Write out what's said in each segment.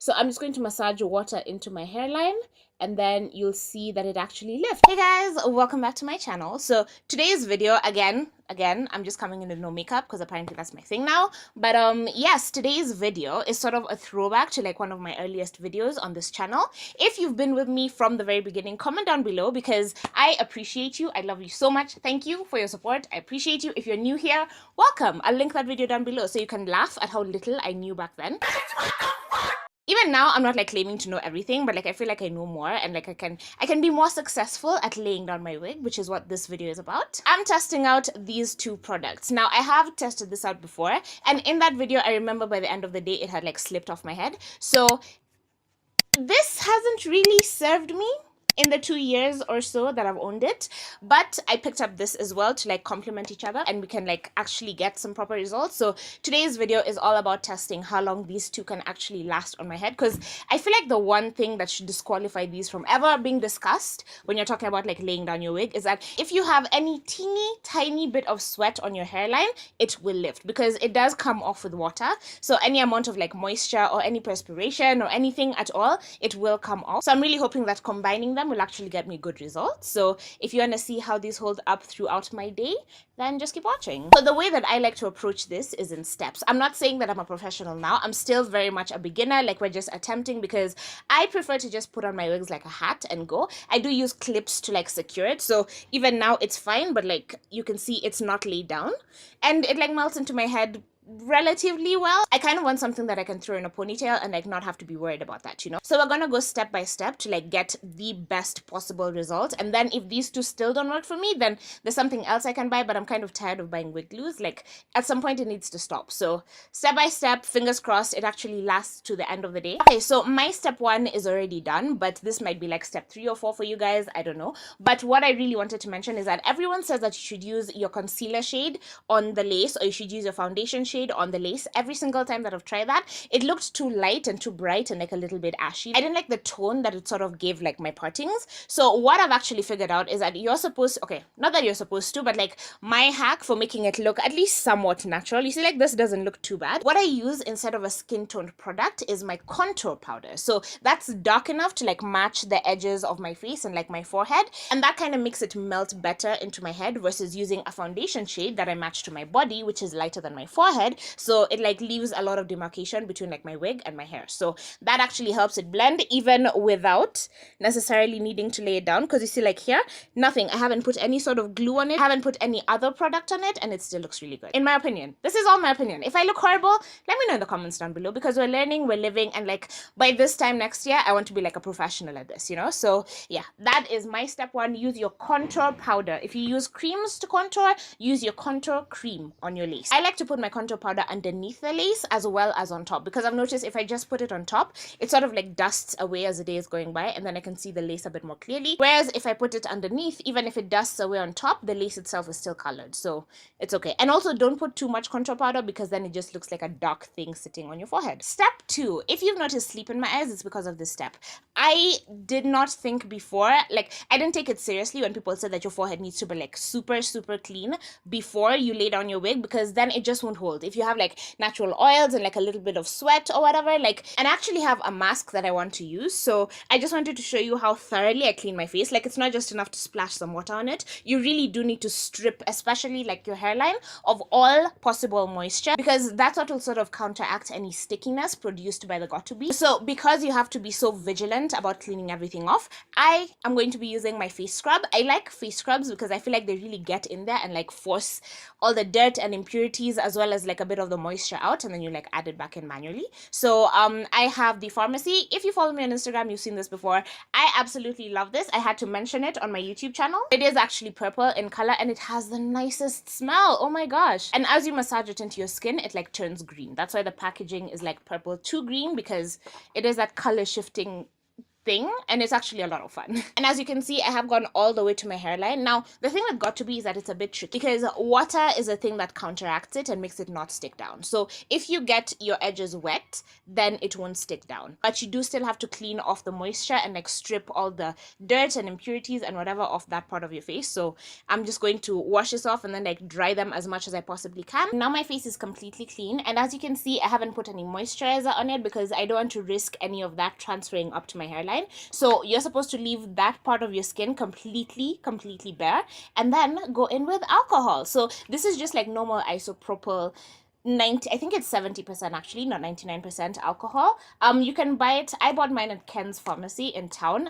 So I'm just going to massage water into my hairline, and then you'll see that it actually lifts. Hey guys, welcome back to my channel. So today's video, again, I'm just coming in with no makeup because apparently that's my thing now. But yes, today's video is sort of a throwback to like one of my earliest videos on this channel. If you've been with me from the very beginning, comment down below because I appreciate you. I love you so much. Thank you for your support. I appreciate you. If you're new here, welcome. I'll link that video down below so you can laugh at how little I knew back then. Even now, I'm not like claiming to know everything, but like I feel like I know more, and like I can be more successful at laying down my wig, which is what this video is about. I'm testing out these two products. Now, I have tested this out before, and in that video, I remember by the end of the day, it had like slipped off my head. So this hasn't really served me in the 2 years or so that I've owned it, but I picked up this as well to like complement each other, and we can like actually get some proper results. So today's video is all about testing how long these two can actually last on my head, because I feel like the one thing that should disqualify these from ever being discussed when you're talking about like laying down your wig is that if you have any teeny tiny bit of sweat on your hairline, it will lift, because it does come off with water. So any amount of like moisture or any perspiration or anything at all, it will come off. So I'm really hoping that combining them will actually get me good results. So if you want to see how these hold up throughout my day, then just keep watching. So the way that I like to approach this is in steps. I'm not saying that I'm a professional now. I'm still very much a beginner, like we're just attempting, because I prefer to just put on my wigs like a hat and go. I do use clips to like secure it, so even now it's fine, but like you can see it's not laid down, and it like melts into my head relatively well. I kind of want something that I can throw in a ponytail and like not have to be worried about that, you know? So we're gonna go step by step to like get the best possible result, and then if these two still don't work for me, then there's something else I can buy, but I'm kind of tired of buying wig glues. Like at some point it needs to stop. So step by step, fingers crossed it actually lasts to the end of the day. Okay, so my step 1 is already done, but this might be like step 3 or 4 for you guys, I don't know. But what I really wanted to mention is that everyone says that you should use your concealer shade on the lace, or you should use your foundation shade on the lace. Every single time that I've tried that, it looked too light and too bright and like a little bit ashy. I didn't like the tone that it sort of gave like my partings. So what I've actually figured out is that you're supposed, okay, not that you're supposed to, but like my hack for making it look at least somewhat natural, you see like this doesn't look too bad. What I use instead of a skin toned product is my contour powder. So that's dark enough to like match the edges of my face and like my forehead, and that kind of makes it melt better into my head versus using a foundation shade that I match to my body, which is lighter than my forehead. So it like leaves a lot of demarcation between like my wig and my hair. So that actually helps it blend even without necessarily needing to lay it down, because you see like here, nothing. I haven't put any sort of glue on it. I haven't put any other product on it, and it still looks really good. In my opinion, this is all my opinion. If I look horrible, let me know in the comments down below, because we're learning, we're living, and like by this time next year, I want to be like a professional at this, you know? So yeah, that is my step 1. Use your contour powder. If you use creams to contour, use your contour cream on your lace. I like to put my contour powder underneath the lace as well as on top, because I've noticed if I just put it on top, it sort of like dusts away as the day is going by, and then I can see the lace a bit more clearly. Whereas if I put it underneath, even if it dusts away on top, the lace itself is still colored, so it's okay. And also don't put too much contour powder, because then it just looks like a dark thing sitting on your forehead. Step 2, if you've noticed sleep in my eyes, it's because of this step. I did not think before, like I didn't take it seriously when people said that your forehead needs to be like super clean before you lay down your wig, because then it just won't hold. If you have like natural oils and like a little bit of sweat or whatever, like, and I actually have a mask that I want to use, so I just wanted to show you how thoroughly I clean my face. Like it's not just enough to splash some water on it. You really do need to strip, especially like your hairline, of all possible moisture, because that's what will sort of counteract any stickiness produced by the got-to-be. So because you have to be so vigilant about cleaning everything off, I am going to be using my face scrub. I like face scrubs because I feel like they really get in there and like force all the dirt and impurities as well as like a bit of the moisture out, and then you like add it back in manually. So I have the Pharmacy. If you follow me on Instagram, you've seen this before. I absolutely love this. I had to mention it on my YouTube channel. It is actually purple in color, and it has the nicest smell. Oh my gosh. And as you massage it into your skin, it like turns green. That's why the packaging is like purple to green, because it is that color shifting thing, and it's actually a lot of fun. And as you can see, I have gone all the way to my hairline. Now, the thing with got to be is that it's a bit tricky because water is a thing that counteracts it and makes it not stick down. So if you get your edges wet, then it won't stick down. But you do still have to clean off the moisture and like strip all the dirt and impurities and whatever off that part of your face. So I'm just going to wash this off and then like dry them as much as I possibly can. Now my face is completely clean, and as you can see, I haven't put any moisturizer on it because I don't want to risk any of that transferring up to my hairline. So you're supposed to leave that part of your skin completely bare and then go in with alcohol. So this is just like normal isopropyl 90, I think it's 70% actually, not 99% alcohol. You can buy it. I bought mine at Ken's Pharmacy in town.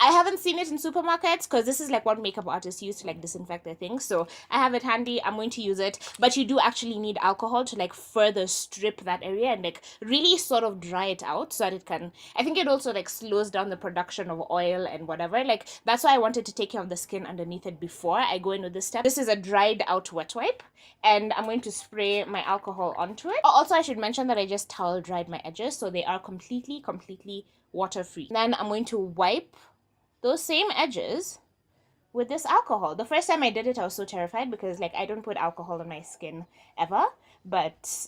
I haven't seen it in supermarkets because this is like what makeup artists use to like disinfect their things. So I have it handy. I'm going to use it. But you do actually need alcohol to like further strip that area and like really sort of dry it out so that it can, I think it also like slows down the production of oil and whatever. Like that's why I wanted to take care of the skin underneath it before I go in with this step. This is a dried out wet wipe, and I'm going to spray my alcohol onto it. Also, I should mention that I just towel dried my edges, so they are completely water free. Then I'm going to wipe those same edges with this alcohol. The first time I did it, I was so terrified because like I don't put alcohol on my skin ever, but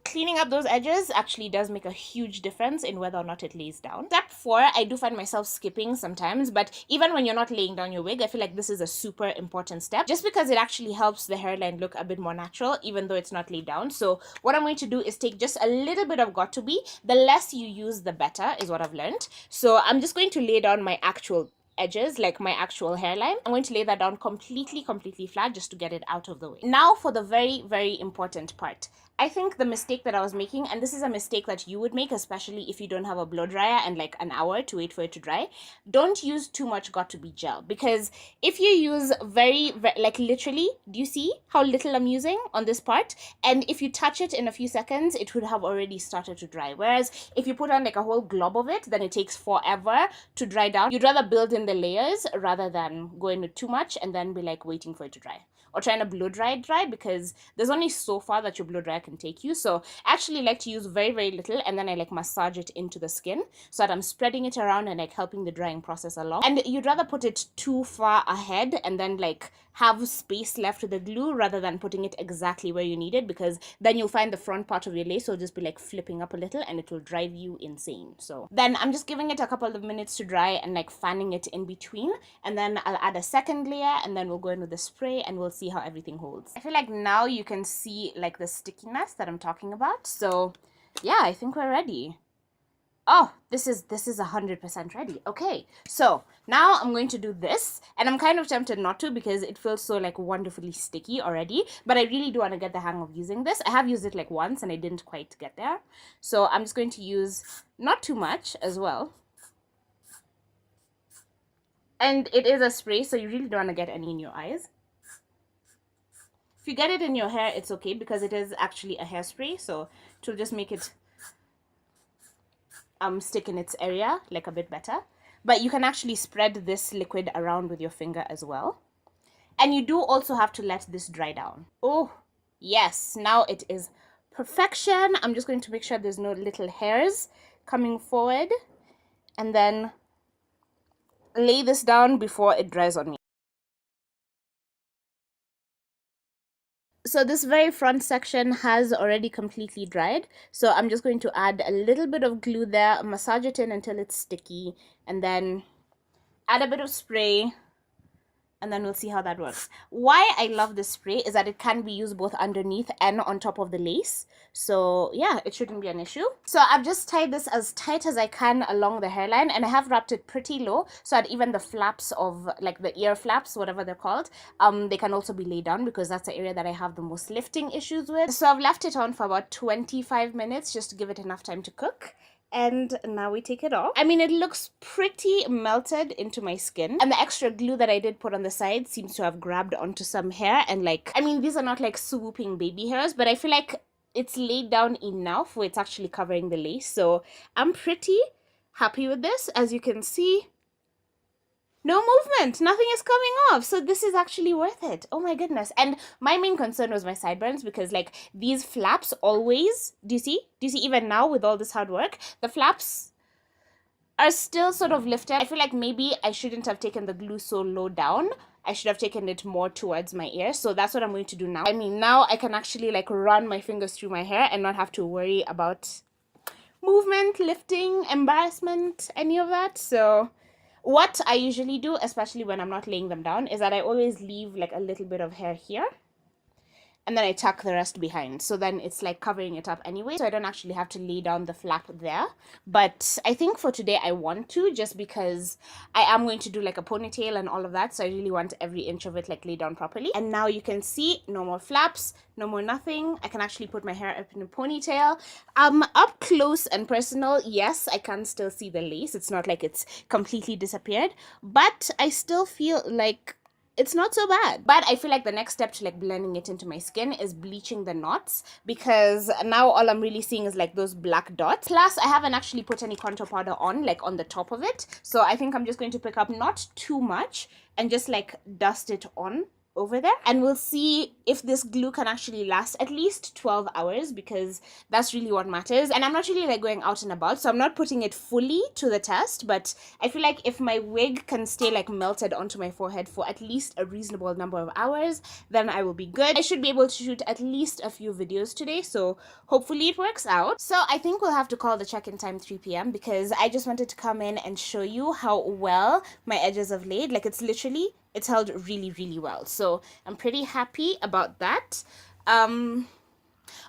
cleaning up those edges actually does make a huge difference in whether or not it lays down. Step 4, I do find myself skipping sometimes, but even when you're not laying down your wig, I feel like this is a super important step just because it actually helps the hairline look a bit more natural even though it's not laid down. So what I'm going to do is take just a little bit of got to be. The less you use, the better is what I've learned. So I'm just going to lay down my actual edges, like my actual hairline. I'm going to lay that down completely flat just to get it out of the way. Now for the very important part. I think the mistake that I was making, and this is a mistake that you would make, especially if you don't have a blow dryer and like an hour to wait for it to dry, don't use too much got to be gel, because if you use very like literally, do you see how little I'm using on this part? And if you touch it in a few seconds, it would have already started to dry. Whereas if you put on like a whole glob of it, then it takes forever to dry down. You'd rather build in the layers rather than go in with too much and then be like waiting for it to dry, or trying to blow dry because there's only so far that your blow dryer can take you. So I actually like to use very little, and then I like massage it into the skin so that I'm spreading it around and like helping the drying process along. And you'd rather put it too far ahead and then like have space left with the glue rather than putting it exactly where you need it, because then you'll find the front part of your lace will just be like flipping up a little and it will drive you insane. So then I'm just giving it a couple of minutes to dry and like fanning it in between, and then I'll add a second layer and then we'll go in with the spray and we'll see how everything holds. I feel like now you can see like the stickiness that I'm talking about. So yeah, I think we're ready. Oh, this is 100% ready. Okay, so now I'm going to do this, and I'm kind of tempted not to because it feels so like wonderfully sticky already, but I really do want to get the hang of using this. I have used it like once and I didn't quite get there. So I'm just going to use not too much as well. And it is a spray, so you really don't want to get any in your eyes. If you get it in your hair, it's okay because it is actually a hairspray, so it will just make it stick in its area like a bit better. But you can actually spread this liquid around with your finger as well, and you do also have to let this dry down. Oh yes, now it is perfection. I'm just going to make sure there's no little hairs coming forward, and then lay this down before it dries on me. So this very front section has already completely dried, so I'm just going to add a little bit of glue there, massage it in until it's sticky, and then add a bit of spray, and then we'll see how that works. Why I love this spray is that it can be used both underneath and on top of the lace. So yeah, it shouldn't be an issue. So I've just tied this as tight as I can along the hairline, and I have wrapped it pretty low so that even the flaps of like the ear flaps, whatever they're called, they can also be laid down because that's the area that I have the most lifting issues with. So I've left it on for about 25 minutes just to give it enough time to cook. And now we take it off. I mean, it looks pretty melted into my skin, and the extra glue that I did put on the side seems to have grabbed onto some hair, and like, I mean, these are not like swooping baby hairs, but I feel like it's laid down enough where it's actually covering the lace. So I'm pretty happy with this. As you can see, no movement, nothing is coming off. So this is actually worth it. Oh my goodness. And my main concern was my sideburns, because like these flaps always, do you see even now with all this hard work, the flaps are still sort of lifted. I feel like maybe I shouldn't have taken the glue so low down. I should have taken it more towards my ear. So that's what I'm going to do now. I mean, now I can actually like run my fingers through my hair and not have to worry about movement, lifting, embarrassment, any of that. So what I usually do, especially when I'm not laying them down, is that I always leave like a little bit of hair here, and then I tuck the rest behind. So then it's like covering it up anyway. So I don't actually have to lay down the flap there. But I think for today I want to, just because I am going to do like a ponytail and all of that. So I really want every inch of it like laid down properly. And now you can see no more flaps, no more nothing. I can actually put my hair up in a ponytail. Up close and personal, yes, I can still see the lace. It's not like it's completely disappeared, but I still feel like it's not so bad. But I feel like the next step to like blending it into my skin is bleaching the knots, because now all I'm really seeing is like those black dots. Plus I haven't actually put any contour powder on, like on the top of it. So I think I'm just going to pick up not too much and just like dust it on over there, and we'll see if this glue can actually last at least 12 hours, because that's really what matters. And I'm not really like going out and about, so I'm not putting it fully to the test, but I feel like if my wig can stay like melted onto my forehead for at least a reasonable number of hours, then I will be good. I should be able to shoot at least a few videos today, so hopefully it works out. So I think we'll have to call the check-in time 3 p.m. because I just wanted to come in and show you how well my edges have laid. Like it's held really, really well. So I'm pretty happy about that.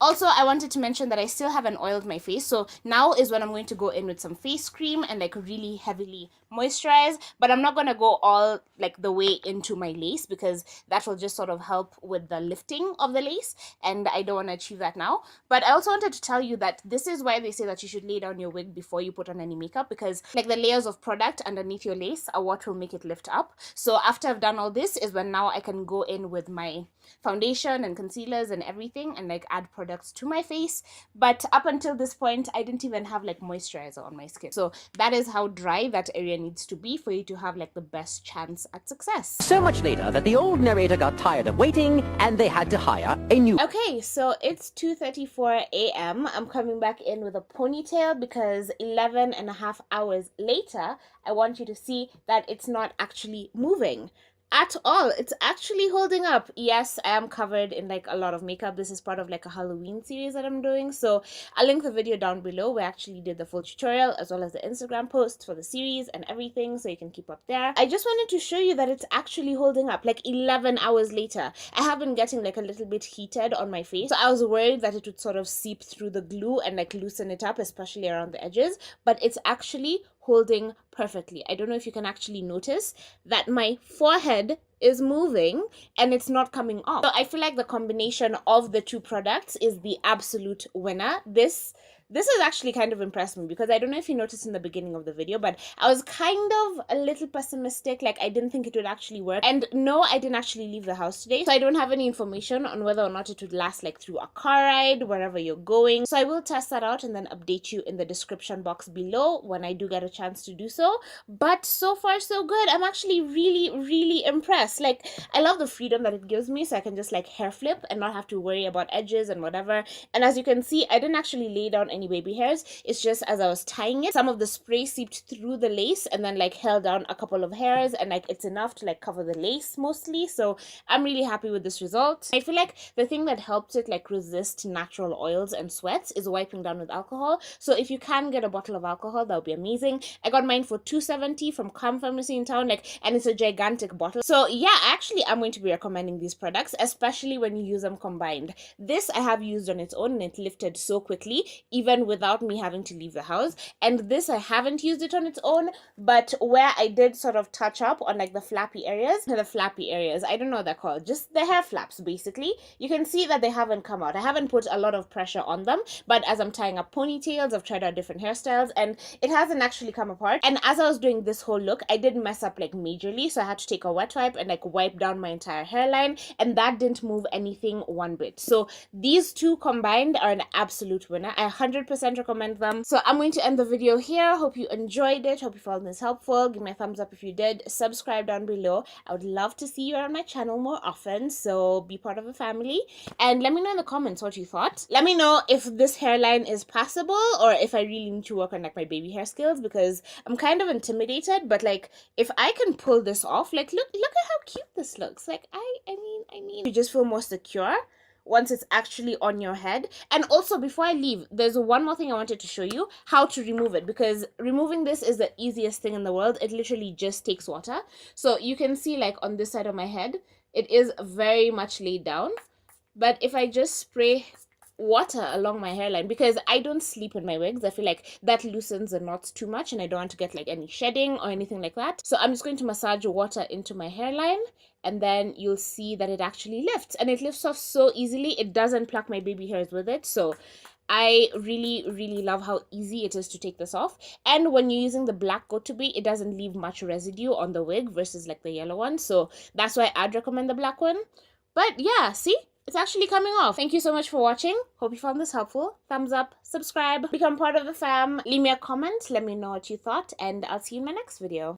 Also, I wanted to mention that I still haven't oiled my face. So now is when I'm going to go in with some face cream and like really heavily moisturize. But I'm not going to go all like the way into my lace, because that will just sort of help with the lifting of the lace. And I don't want to achieve that now. But I also wanted to tell you that this is why they say that you should lay down your wig before you put on any makeup, because like the layers of product underneath your lace are what will make it lift up. So after I've done all this is when now I can go in with my foundation and concealers and everything and like add products to my face. But up until this point I didn't even have like moisturizer on my skin. So that is how dry that area needs to be for you to have like the best chance at success. So much later that the old narrator got tired of waiting and they had to hire a new... Okay, so it's 2:34 a.m. I'm coming back in with a ponytail because 11.5 hours later I want you to see that it's not actually moving at all. It's actually holding up. Yes, I am covered in like a lot of makeup. This is part of like a Halloween series that I'm doing, so I'll link the video down below where I actually did the full tutorial as well as the Instagram post for the series and everything, so you can keep up there. I just wanted to show you that it's actually holding up like 11 hours later. I have been getting like a little bit heated on my face, so I was worried that it would sort of seep through the glue and like loosen it up, especially around the edges, but it's actually holding perfectly. I don't know if you can actually notice that my forehead is moving and it's not coming off. So I feel like the combination of the two products is the absolute winner. This has actually kind of impressed me, because I don't know if you noticed in the beginning of the video, but I was kind of a little pessimistic. Like I didn't think it would actually work. And no, I didn't actually leave the house today, so I don't have any information on whether or not it would last like through a car ride, wherever you're going. So I will test that out and then update you in the description box below when I do get a chance to do so. But so far so good. I'm actually really impressed. Like I love the freedom that it gives me, so I can just like hair flip and not have to worry about edges and whatever. And as you can see, I didn't actually lay down any baby hairs. It's just as I was tying it, some of the spray seeped through the lace and then like held down a couple of hairs, and like it's enough to like cover the lace mostly. So I'm really happy with this result. I feel like the thing that helps it like resist natural oils and sweats is wiping down with alcohol. So if you can get a bottle of alcohol, that would be amazing. I got mine for $2.70 from Calm Pharmacy in town, like, and it's a gigantic bottle. So yeah, actually I'm going to be recommending these products, especially when you use them combined. This I have used on its own and it lifted so quickly, even without me having to leave the house. And this I haven't used it on its own, but where I did sort of touch up on like the flappy areas, I don't know what they're called, just the hair flaps basically, you can see that they haven't come out. I haven't put a lot of pressure on them, but as I'm tying up ponytails, I've tried out different hairstyles and it hasn't actually come apart. And as I was doing this whole look, I did mess up like majorly, so I had to take a wet wipe and like wipe down my entire hairline, and that didn't move anything one bit. So these two combined are an absolute winner. I 100% recommend them. So I'm going to end the video here. Hope you enjoyed it. Hope you found this helpful. Give me a thumbs up if you did. Subscribe down below. I would love to see you on my channel more often, so be part of the family. And let me know in the comments what you thought. Let me know if this hairline is passable or if I really need to work on like my baby hair skills, because I'm kind of intimidated. But like, if I can pull this off, like look at how cute this looks. Like I mean you just feel more secure once it's actually on your head. And also, before I leave, there's one more thing I wanted to show you, how to remove it, because removing this is the easiest thing in the world. It literally just takes water. So you can see like on this side of my head, it is very much laid down. But if I just spray water along my hairline, because I don't sleep in my wigs, I feel like that loosens the knots too much and I don't want to get like any shedding or anything like that. So I'm just going to massage water into my hairline, and then you'll see that it actually lifts, and it lifts off so easily. It doesn't pluck my baby hairs with it. So I really love how easy it is to take this off. And when you're using the black go-to-be, it doesn't leave much residue on the wig versus like the yellow one. So that's why I'd recommend the black one. But yeah, see? It's actually coming off. Thank you so much for watching. Hope you found this helpful. Thumbs up, subscribe, become part of the fam. Leave me a comment. Let me know what you thought, and I'll see you in my next video.